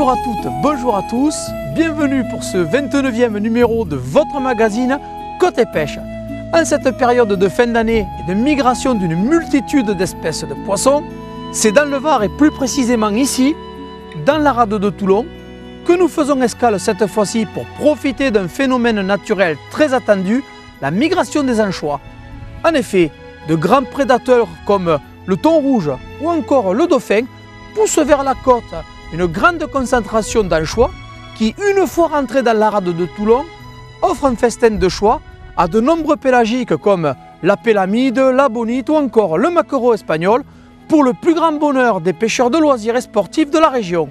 Bonjour à toutes, bonjour à tous, bienvenue pour ce 29e numéro de votre magazine Côté Pêche. En cette période de fin d'année et de migration d'une multitude d'espèces de poissons, c'est dans le Var et plus précisément ici, dans la rade de Toulon, que nous faisons escale cette fois-ci pour profiter d'un phénomène naturel très attendu, la migration des anchois. En effet, de grands prédateurs comme le thon rouge ou encore le dauphin poussent vers la côte une grande concentration d'anchois qui, une fois rentrés dans la rade de Toulon, offrent un festin de choix à de nombreux pélagiques comme la pélamide, la bonite ou encore le maquereau espagnol, pour le plus grand bonheur des pêcheurs de loisirs et sportifs de la région.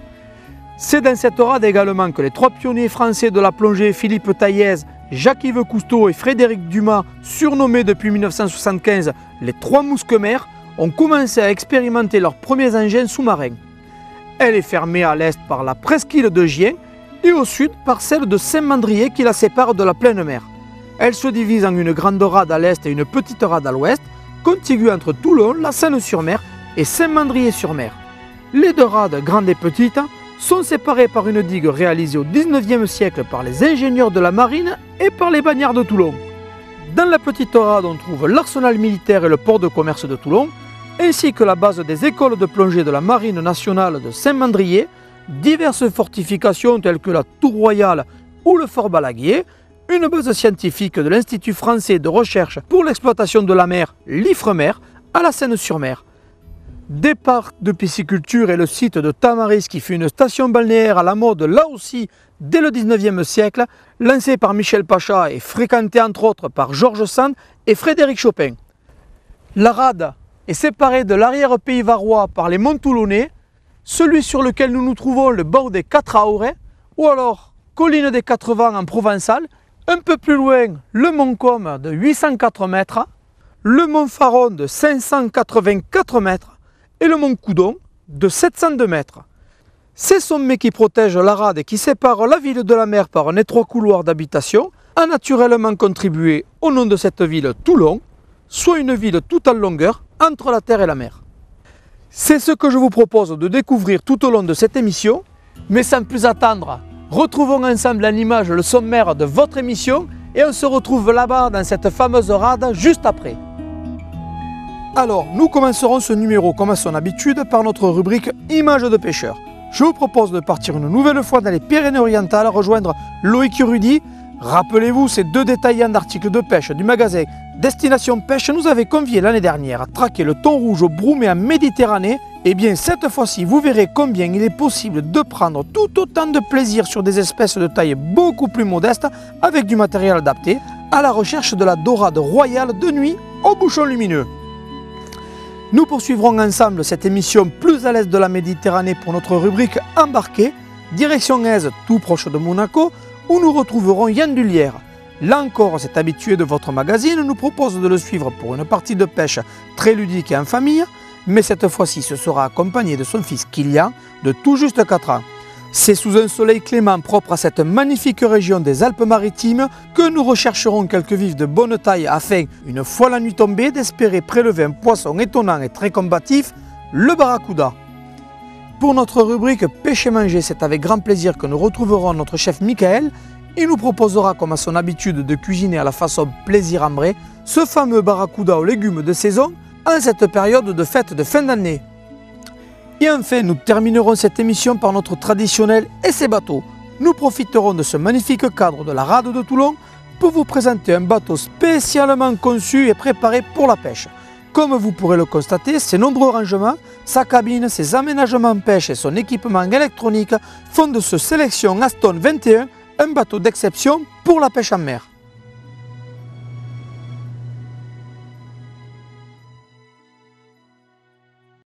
C'est dans cette rade également que les trois pionniers français de la plongée, Philippe Taillez, Jacques-Yves Cousteau et Frédéric Dumas, surnommés depuis 1975 les trois mousquemères, ont commencé à expérimenter leurs premiers engins sous-marins. Elle est fermée à l'est par la presqu'île de Gien et au sud par celle de Saint-Mandrier qui la sépare de la pleine mer. Elle se divise en une grande rade à l'est et une petite rade à l'ouest, contiguë entre Toulon, la Seine-sur-Mer et Saint-Mandrier-sur-Mer. Les deux rades, grandes et petites, sont séparées par une digue réalisée au XIXe siècle par les ingénieurs de la marine et par les bagnards de Toulon. Dans la petite rade, on trouve l'arsenal militaire et le port de commerce de Toulon, ainsi que la base des écoles de plongée de la Marine nationale de Saint-Mandrier, diverses fortifications telles que la Tour Royale ou le Fort Balaguier, une base scientifique de l'Institut français de recherche pour l'exploitation de la mer, l'Ifremer, à la Seine-sur-Mer. Des parcs de pisciculture et le site de Tamaris qui fut une station balnéaire à la mode là aussi dès le XIXe siècle, lancé par Michel Pacha et fréquenté entre autres par Georges Sand et Frédéric Chopin. La rade est séparée de l'arrière-pays varois par les monts Toulonnais, celui sur lequel nous nous trouvons, le bord des Quatre Aurets, ou alors colline des Quatre Vents en provençal, un peu plus loin le mont Côme de 804 mètres, le mont Faron de 584 mètres et le mont Coudon de 702 mètres. Ces sommets qui protègent la rade et qui séparent la ville de la mer par un étroit couloir d'habitation a naturellement contribué au nom de cette ville Toulon, soit une ville tout en longueur entre la terre et la mer. C'est ce que je vous propose de découvrir tout au long de cette émission, mais sans plus attendre, retrouvons ensemble en image le sommaire de votre émission et on se retrouve là-bas dans cette fameuse rade juste après. Alors, nous commencerons ce numéro comme à son habitude par notre rubrique Images de pêcheurs. Je vous propose de partir une nouvelle fois dans les Pyrénées-Orientales, rejoindre Loïc Rudy. Rappelez-vous, ces deux détaillants d'articles de pêche du magasin Destination Pêche nous avaient conviés l'année dernière à traquer le thon rouge au Broumé en Méditerranée. Et bien cette fois-ci, vous verrez combien il est possible de prendre tout autant de plaisir sur des espèces de taille beaucoup plus modeste avec du matériel adapté, à la recherche de la dorade royale de nuit au bouchon lumineux. Nous poursuivrons ensemble cette émission plus à l'est de la Méditerranée pour notre rubrique Embarqué, direction Aise, tout proche de Monaco, où nous retrouverons Yann Dullière. Là encore, cet habitué de votre magazine nous propose de le suivre pour une partie de pêche très ludique et en famille, mais cette fois-ci ce sera accompagné de son fils Kylian, de tout juste 4 ans. C'est sous un soleil clément propre à cette magnifique région des Alpes-Maritimes que nous rechercherons quelques vifs de bonne taille afin, une fois la nuit tombée, d'espérer prélever un poisson étonnant et très combatif, le barracuda. Pour notre rubrique Pêche et manger, c'est avec grand plaisir que nous retrouverons notre chef Michael. Il nous proposera, comme à son habitude, de cuisiner à la façon plaisir ambré, ce fameux barracuda aux légumes de saison en cette période de fête de fin d'année. Et enfin, nous terminerons cette émission par notre traditionnel Essai bateau. Nous profiterons de ce magnifique cadre de la rade de Toulon pour vous présenter un bateau spécialement conçu et préparé pour la pêche. Comme vous pourrez le constater, ses nombreux rangements, sa cabine, ses aménagements pêche et son équipement électronique font de ce Sélection Aston 21 un bateau d'exception pour la pêche en mer.